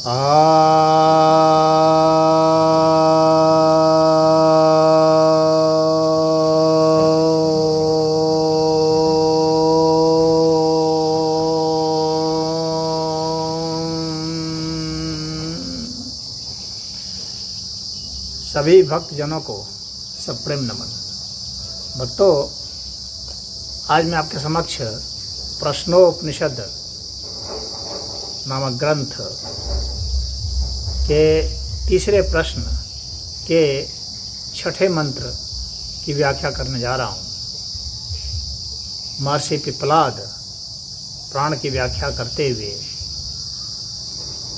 सभी भक्तजनों को सप्रेम नमन। भक्तों, आज मैं आपके समक्ष प्रश्नोपनिषद नामक ग्रंथ के तीसरे प्रश्न के छठे मंत्र की व्याख्या करने जा रहा हूँ। महर्षि पिप्पलाद प्राण की व्याख्या करते हुए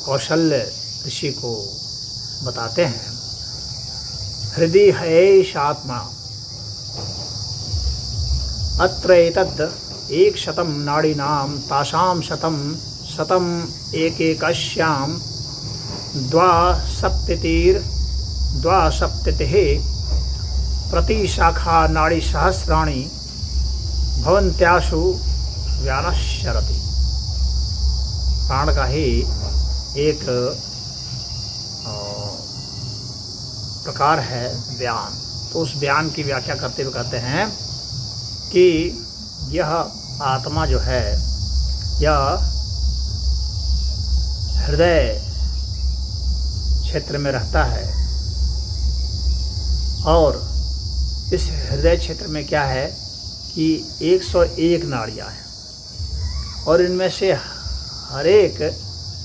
कौशल्य ऋषि को बताते हैं, हृदि हयेष आत्मा अत्र एतद् 100 नाड़ीनां तासां शतं शतं एकैकस्यां द्वासप्ततिः प्रतिशाखा नाड़ी सहस्राणि भवन्त्याशु व्यानश्चरति। प्राण का ही एक प्रकार है व्यान। तो उस व्यान की व्याख्या करते हुए कहते हैं कि यह आत्मा जो है यह हृदय क्षेत्र में रहता है, और इस हृदय क्षेत्र में क्या है कि 101 नाड़ियाँ हैं, और इनमें से हर एक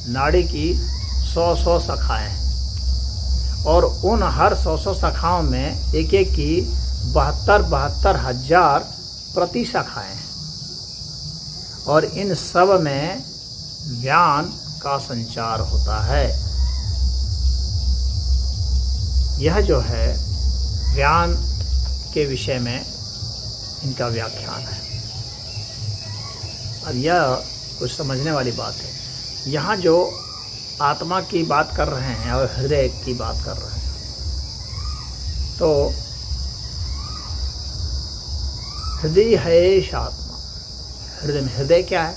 नाड़ी की 100 शाखाएँ हैं, और उन हर 100 शाखाओं में एक एक की 72 हजार प्रति शाखाएँ हैं, और इन सब में व्यान का संचार होता है। यह जो है व्यान के विषय में इनका व्याख्यान है। और यह कुछ समझने वाली बात है। यहाँ जो आत्मा की बात कर रहे हैं और हृदय की बात कर रहे हैं, तो हृदय है आत्मा। हृदय में हृदय क्या है?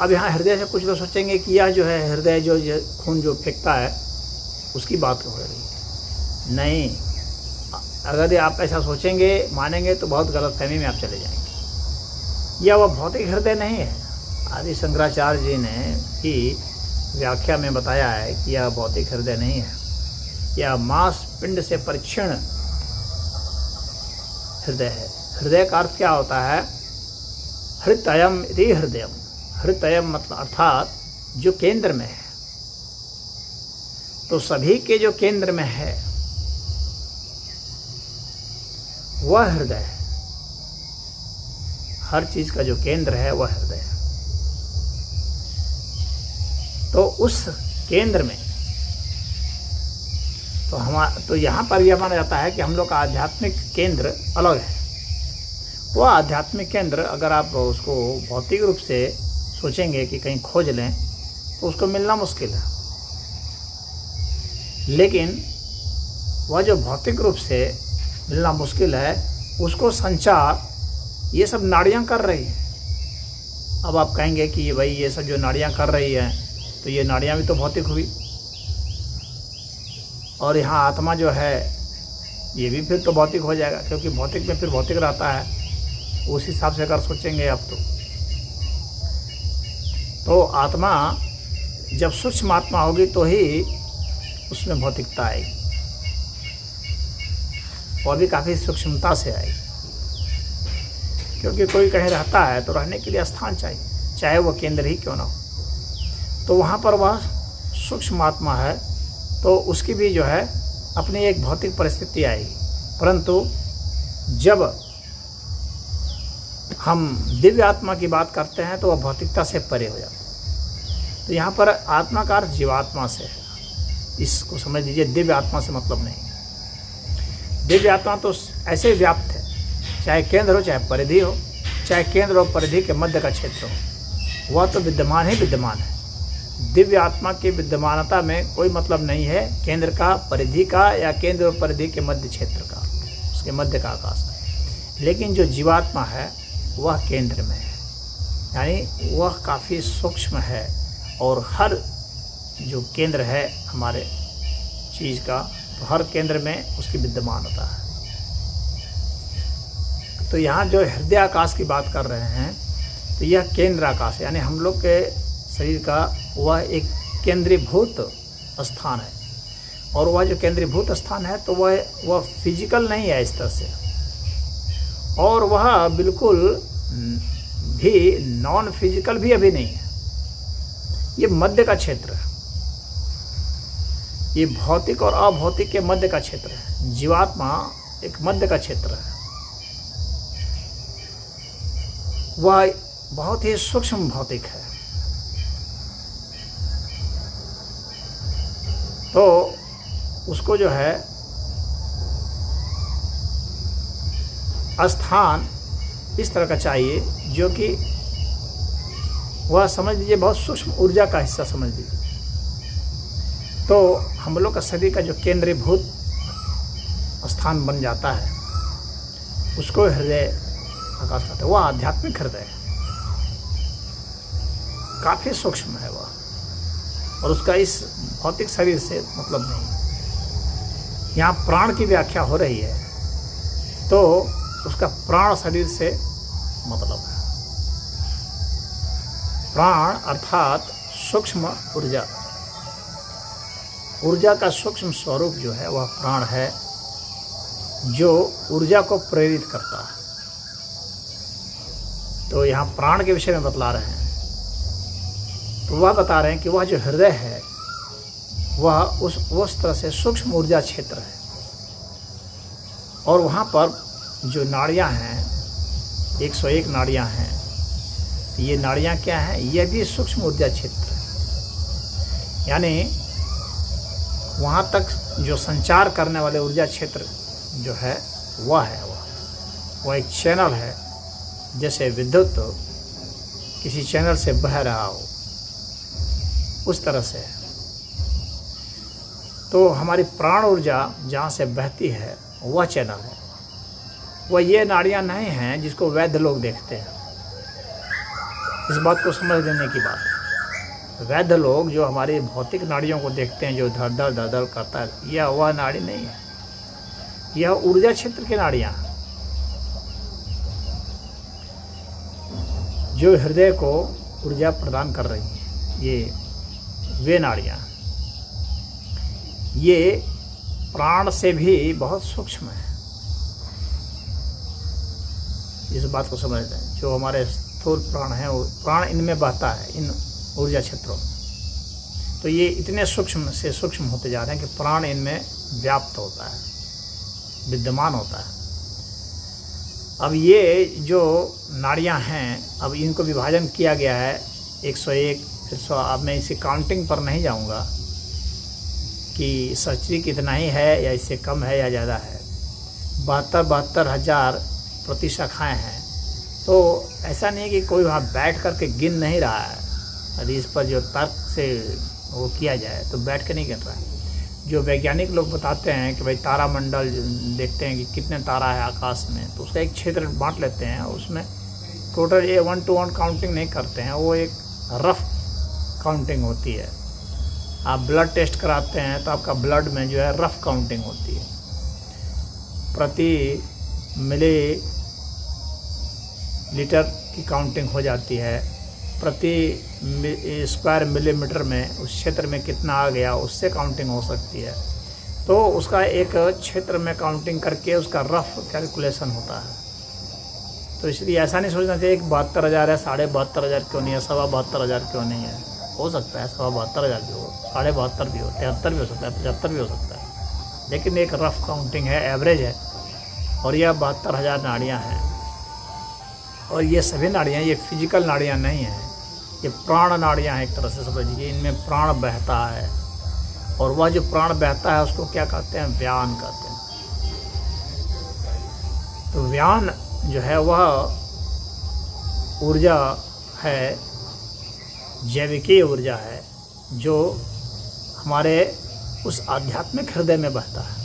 अब यहाँ हृदय से कुछ लोग सोचेंगे कि यह जो है हृदय जो खून जो फेंकता है उसकी बात हो रही है। नहीं, अगर आप ऐसा सोचेंगे मानेंगे तो बहुत गलतफहमी में आप चले जाएंगे। यह वह भौतिक हृदय नहीं है। आदि शंकराचार्य जी ने भी व्याख्या में बताया है कि यह भौतिक हृदय नहीं है, यह मांस पिंड से परिक्षीण हृदय है। हृदय का अर्थ क्या होता है? हृतयम इति हृदयम। हृतयम मतलब अर्थात जो केंद्र में है। तो सभी के जो केंद्र में है वह हृदय है। हर चीज का जो केंद्र है वह हृदय है। तो उस केंद्र में तो यहाँ पर यह माना जाता है कि हम लोग का आध्यात्मिक केंद्र अलग है। वह आध्यात्मिक केंद्र अगर आप उसको भौतिक रूप से सोचेंगे कि कहीं खोज लें तो उसको मिलना मुश्किल है। लेकिन वह जो भौतिक रूप से मिलना मुश्किल है उसको संचार ये सब नाड़ियाँ कर रही हैं। अब आप कहेंगे कि भाई ये सब जो नाड़ियाँ कर रही हैं तो ये नाड़ियाँ भी तो भौतिक हुई, और यहाँ आत्मा जो है ये भी फिर तो भौतिक हो जाएगा, क्योंकि भौतिक में फिर भौतिक रहता है। उस हिसाब से अगर सोचेंगे आप तो आत्मा जब सूक्ष्म आत्मा होगी तो ही उसमें भौतिकता आएगी, वह भी काफ़ी सूक्ष्मता से आएगी। क्योंकि कोई कहीं रहता है तो रहने के लिए स्थान चाहिए, चाहे वह केंद्र ही क्यों ना हो। तो वहाँ पर वह सूक्ष्म आत्मा है तो उसकी भी जो है अपनी एक भौतिक परिस्थिति आएगी। परंतु जब हम दिव्य आत्मा की बात करते हैं तो वह भौतिकता से परे हो जाता है। तो यहाँ पर आत्मा का अर्थ जीवात्मा से है, इसको समझ लीजिए। दिव्य आत्मा से मतलब नहीं। दिव्य आत्मा तो ऐसे व्याप्त है, चाहे केंद्र हो चाहे परिधि हो, चाहे केंद्र और परिधि के मध्य का क्षेत्र हो, वह तो विद्यमान ही विद्यमान है। दिव्य आत्मा की विद्यमानता में कोई मतलब नहीं है केंद्र का, परिधि का, या केंद्र और परिधि के मध्य क्षेत्र का, उसके मध्य का आकाश का। लेकिन जो जीवात्मा है वह केंद्र में है, यानी वह काफ़ी सूक्ष्म है, और हर जो केंद्र है हमारे चीज़ का, तो हर केंद्र में उसकी विद्यमान होता है। तो यहाँ जो हृदय आकाश की बात कर रहे हैं, तो यह केंद्र आकाश यानी हम लोग के शरीर का वह एक केंद्रीभूत स्थान है। और वह जो केंद्रीभूत स्थान है तो वह फिजिकल नहीं है इस तरह से, और वह बिल्कुल भी नॉन फिजिकल भी अभी नहीं है। ये मध्य का क्षेत्र है, ये भौतिक और अभौतिक के मध्य का क्षेत्र है। जीवात्मा एक मध्य का क्षेत्र है, वह बहुत ही सूक्ष्म भौतिक है। तो उसको जो है स्थान इस तरह का चाहिए जो कि वह समझ लीजिए बहुत सूक्ष्म ऊर्जा का हिस्सा समझ लीजिए। तो हम लोग का शरीर का जो केंद्रीभूत स्थान बन जाता है उसको हृदय आकाश कहते हैं। वह आध्यात्मिक हृदय है, काफ़ी सूक्ष्म है वह, और उसका इस भौतिक शरीर से मतलब नहीं। यहाँ प्राण की व्याख्या हो रही है तो उसका प्राण शरीर से मतलब है। प्राण अर्थात सूक्ष्म ऊर्जा, ऊर्जा का सूक्ष्म स्वरूप जो है वह प्राण है, जो ऊर्जा को प्रेरित करता है। तो यहाँ प्राण के विषय में बतला रहे हैं। तो वह बता रहे हैं कि वह जो हृदय है वह उस तरह से सूक्ष्म ऊर्जा क्षेत्र है, और वहाँ पर जो नाड़ियाँ हैं 101 नाड़ियाँ हैं। ये नाड़ियाँ क्या हैं? ये भी सूक्ष्म ऊर्जा क्षेत्र है, यानी वहाँ तक जो संचार करने वाले ऊर्जा क्षेत्र जो है वह है, वह एक चैनल है। जैसे विद्युत किसी चैनल से बह रहा हो उस तरह से है। तो हमारी प्राण ऊर्जा जहाँ से बहती है वह चैनल है। वह ये नाड़ियाँ नहीं हैं जिसको वैद्य लोग देखते हैं। इस बात को समझ लेने की बात है। वैद्य लोग जो हमारी भौतिक नाड़ियों को देखते हैं, जो धड़ धड़ करता है, यह वह नाड़ी नहीं है, यह ऊर्जा क्षेत्र की नाड़ियाँ हैं जो हृदय को ऊर्जा प्रदान कर रही हैं। ये वे नाड़ियाँ, ये प्राण से भी बहुत सूक्ष्म है। इस बात को समझते हैं। जो हमारे स्थूल प्राण हैं, वो प्राण इनमें बहता है, इन ऊर्जा क्षेत्रों में। तो ये इतने सूक्ष्म से सूक्ष्म होते जा रहे हैं कि प्राण इनमें व्याप्त होता है, विद्यमान होता है। अब ये जो नाड़ियाँ हैं, अब इनको विभाजन किया गया है 101, फिर 100। अब मैं इसी काउंटिंग पर नहीं जाऊँगा कि सच्ची कितना ही है या इससे कम है या ज़्यादा है। 72 हज़ार प्रति शाखाएँ हैं। तो ऐसा नहीं है कि कोई वहाँ बैठ कर के गिन नहीं रहा है। यदि इस पर जो तर्क से वो किया जाए तो बैठ के नहीं गिन रहा है। जो वैज्ञानिक लोग बताते हैं कि भाई तारामंडल देखते हैं कि कितने तारा है आकाश में, तो उसका एक क्षेत्र बांट लेते हैं। उसमें टोटल ये 1 to 1 काउंटिंग नहीं करते हैं, वो एक रफ काउंटिंग होती है। आप ब्लड टेस्ट कराते हैं तो आपका ब्लड में जो है रफ काउंटिंग होती है। प्रति मिली लीटर की काउंटिंग हो जाती है। प्रति स्क्वायर मिलीमीटर में उस क्षेत्र में कितना आ गया उससे काउंटिंग हो सकती है। तो उसका एक क्षेत्र में काउंटिंग करके उसका रफ कैलकुलेशन होता है। तो इसलिए ऐसा नहीं सोचना चाहिए कि 72,000 है, 72,500 क्यों नहीं है, 72,500 क्यों नहीं है। हो सकता है 72,500 भी हो, 72,500 भी हो, 73 भी हो सकता है, 75 भी हो सकता है, लेकिन एक रफ काउंटिंग है, एवरेज है। और यह 72,000 नाड़ियाँ हैं, और ये सभी नाड़ियाँ ये फिजिकल नाड़ियाँ नहीं हैं, ये प्राण नाड़ियाँ हैं एक तरह से समझ लीजिए। इनमें प्राण बहता है, और वह जो प्राण बहता है उसको क्या कहते हैं? व्यान कहते हैं। तो व्यान जो है वह ऊर्जा है, जैविकीय ऊर्जा है, जो हमारे उस आध्यात्मिक हृदय में बहता है।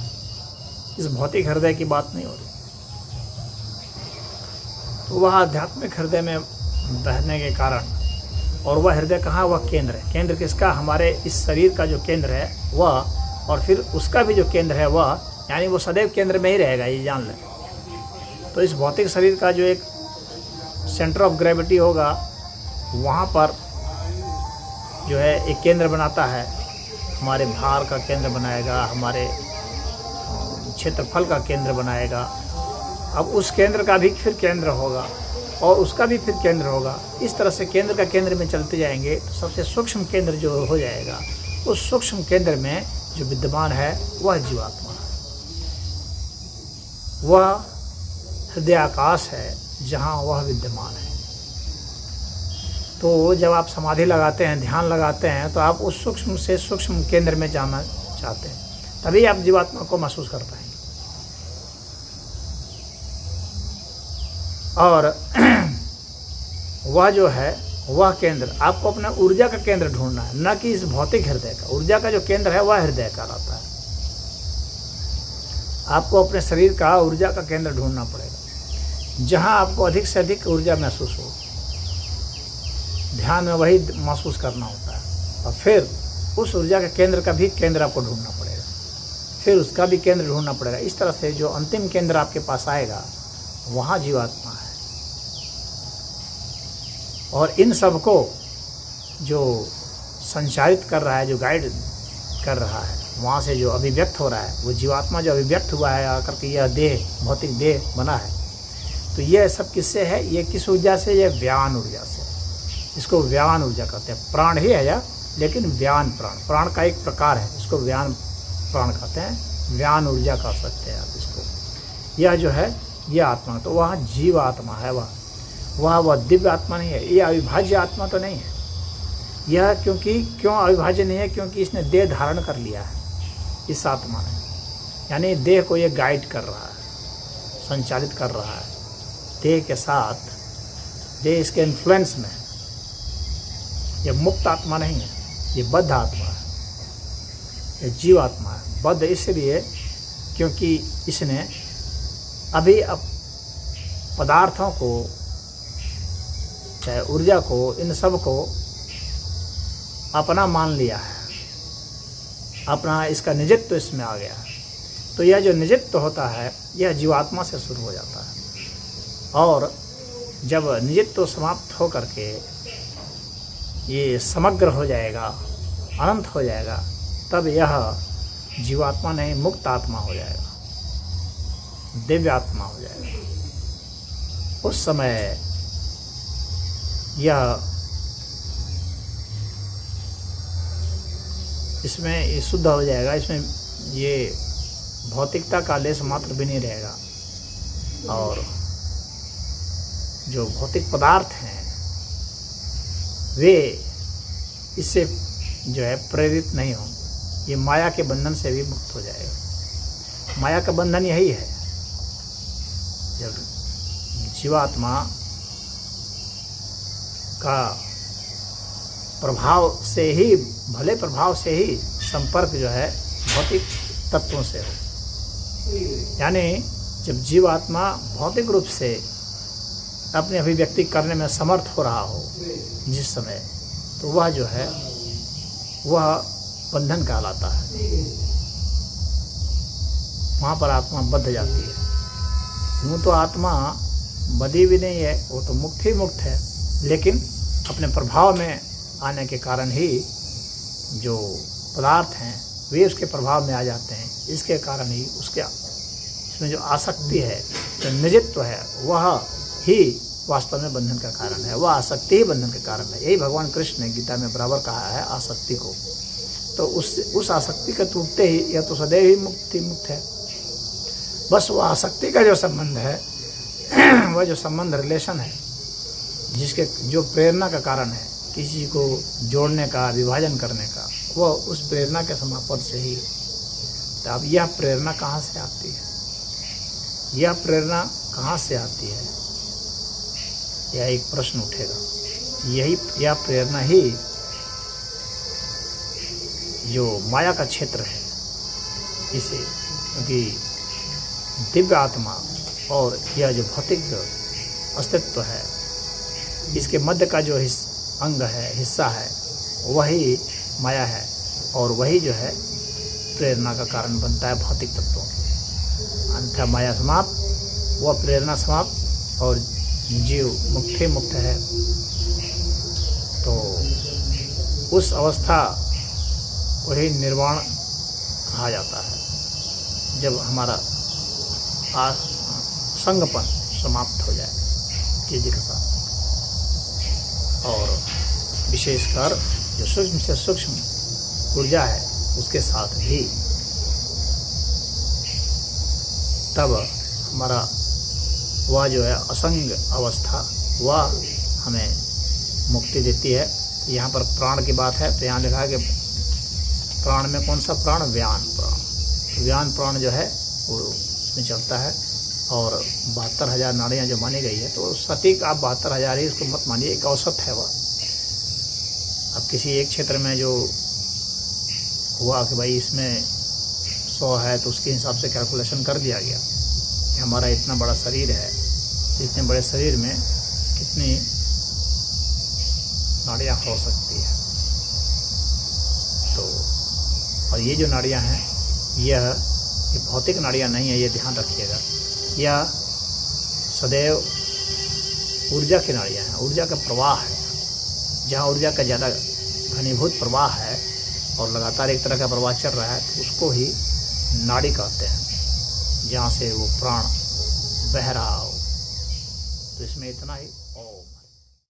इस भौतिक हृदय की बात नहीं हो रही। तो वह आध्यात्मिक हृदय में बहने के कारण और वह हृदय कहाँ, वह केंद्र है। केंद्र किसका, हमारे इस शरीर का जो केंद्र है वह, और फिर उसका भी जो केंद्र है वह, यानी वो सदैव केंद्र में ही रहेगा, ये जान लें। तो इस भौतिक शरीर का जो एक सेंटर ऑफ ग्रेविटी होगा, वहाँ पर जो है एक केंद्र बनाता है, हमारे भार का केंद्र बनाएगा, हमारे क्षेत्रफल का केंद्र बनाएगा। अब उस केंद्र का भी फिर केंद्र होगा और उसका भी फिर केंद्र होगा। इस तरह से केंद्र का केंद्र में चलते जाएंगे तो सबसे सूक्ष्म केंद्र जो हो जाएगा, उस सूक्ष्म केंद्र में जो विद्यमान है वह जीवात्मा है। वह हृदयाकाश है जहाँ वह विद्यमान है। तो जब आप समाधि लगाते हैं, ध्यान लगाते हैं, तो आप उस सूक्ष्म से सूक्ष्म केंद्र में जाना चाहते हैं, तभी आप जीवात्मा को महसूस कर पाएंगे। और वह जो है वह केंद्र, आपको अपना ऊर्जा का केंद्र ढूंढना है, न कि इस भौतिक हृदय का। ऊर्जा का जो केंद्र है वह हृदय कहलाता है। आपको अपने शरीर का ऊर्जा का केंद्र ढूंढना पड़ेगा, जहां आपको अधिक से अधिक ऊर्जा महसूस हो। ध्यान में वही महसूस करना होता है। और फिर उस ऊर्जा के केंद्र का भी केंद्र आपको ढूंढना पड़ेगा, फिर उसका भी केंद्र ढूंढना पड़ेगा। इस तरह से जो अंतिम केंद्र आपके पास आएगा वहाँ जीवात्मा है। और इन सब को जो संचारित कर रहा है, जो गाइड कर रहा है, वहाँ से जो अभिव्यक्त हो रहा है, वो जीवात्मा जो अभिव्यक्त हुआ है आकर के यह देह, भौतिक देह बना है। तो यह सब किससे है, ये किस ऊर्जा से, यह व्यान ऊर्जा से। इसको व्यान ऊर्जा कहते हैं। प्राण ही है यह, लेकिन व्यान प्राण, प्राण का एक प्रकार है, इसको व्यान प्राण कहते हैं, व्यान ऊर्जा कह सकते हैं आप इसको। यह जो है यह आत्मा, तो वह जीवात्मा है। वह दिव्य आत्मा नहीं है, यह अविभाज्य आत्मा तो नहीं है। यह क्यों अविभाज्य नहीं है, क्योंकि इसने देह धारण कर लिया है इस आत्मा ने। यानी देह को यह गाइड कर रहा है, संचालित कर रहा है देह के साथ, देह इसके इन्फ्लुएंस में। यह मुक्त आत्मा नहीं है, यह बद्ध आत्मा है, यह जीवात्मा है। बद्ध इसलिए क्योंकि इसने अभी अब पदार्थों को, चाहे ऊर्जा को, इन सब को अपना मान लिया है, अपना इसका निजित्व इसमें आ गया है। तो यह जो निजित्व होता है यह जीवात्मा से शुरू हो जाता है। और जब निजित्व समाप्त हो करके ये समग्र हो जाएगा, अनंत हो जाएगा, तब यह जीवात्मा नहीं मुक्त आत्मा हो जाएगा, दिव्य आत्मा हो जाएगा। उस समय यह इसमें ये शुद्ध हो जाएगा, इसमें ये भौतिकता का लेस मात्र भी नहीं रहेगा। और जो भौतिक पदार्थ हैं वे इससे जो है प्रेरित नहीं होंगे, ये माया के बंधन से भी मुक्त हो जाएगा। माया का बंधन यही है, जब जीवात्मा का प्रभाव से ही, भले प्रभाव से ही संपर्क जो है भौतिक तत्वों से हो। यानी जब जीवात्मा भौतिक रूप से अपनी अभिव्यक्ति करने में समर्थ हो रहा हो जिस समय, तो वह जो है वह बंधन कहलाता है। वहाँ पर आत्मा बंध जाती है। यूँ तो आत्मा बधी भी नहीं है, वो तो मुक्त ही मुक्त है, लेकिन अपने प्रभाव में आने के कारण ही जो पदार्थ हैं वे उसके प्रभाव में आ जाते हैं। इसके कारण ही उसके इसमें जो आसक्ति है, जो निजित्व है, वह ही वास्तव में बंधन का कारण है। वह आसक्ति ही बंधन का कारण है। यही भगवान कृष्ण ने गीता में बराबर कहा है आसक्ति को। तो उस आसक्ति का टूटते ही यह तो सदैव ही मुक्त है। बस वह आसक्ति का जो संबंध है, वह जो संबंध, रिलेशन है, जिसके जो प्रेरणा का कारण है किसी को जोड़ने का, विभाजन करने का, वह उस प्रेरणा के समापन से ही। तो अब यह प्रेरणा कहाँ से आती है? यह प्रेरणा कहाँ से आती है, यह एक प्रश्न उठेगा। यह प्रेरणा ही जो माया का क्षेत्र है, इसे, क्योंकि दिव्य आत्मा और यह जो भौतिक अस्तित्व है, इसके मध्य का जो अंग है, हिस्सा है, वही माया है और वही जो है प्रेरणा का कारण बनता है भौतिक तत्वों की। अंततः माया समाप्त, वह प्रेरणा समाप्त और जीव मुक्त है। तो उस अवस्था को ही निर्वाण कहा जाता है, जब हमारा संगपन समाप्त हो जाए चीज़ के साथ। और विशेषकर जो सूक्ष्म से सूक्ष्म ऊर्जा है उसके साथ भी, तब हमारा वह जो है असंग अवस्था वह हमें मुक्ति देती है। तो यहाँ पर प्राण की बात है, तो यहाँ लिखा है कि प्राण में कौन सा प्राण? व्यान प्राण। व्यान प्राण जो है वो उसमें चलता है और 72,000 नाड़ियाँ जो मानी गई है, तो सटीक आप 72,000 ही इसको मत मानिए, एक औसत है वह। अब किसी एक क्षेत्र में जो हुआ कि भाई इसमें 100 है तो उसके हिसाब से कैलकुलेशन कर दिया गया कि हमारा इतना बड़ा शरीर है, इतने बड़े शरीर में कितनी नाड़ियाँ हो सकती है। तो और ये जो नाड़ियाँ हैं ये भौतिक नाड़ियाँ नहीं है, ये ध्यान रखिएगा। यह सदैव ऊर्जा की नाड़ियाँ हैं, ऊर्जा का प्रवाह है। जहाँ ऊर्जा का ज़्यादा घनीभूत प्रवाह है और लगातार एक तरह का प्रवाह चल रहा है, तो उसको ही नाड़ी कहते हैं, जहाँ से वो प्राण बह रहा हो। तो इसमें इतना ही।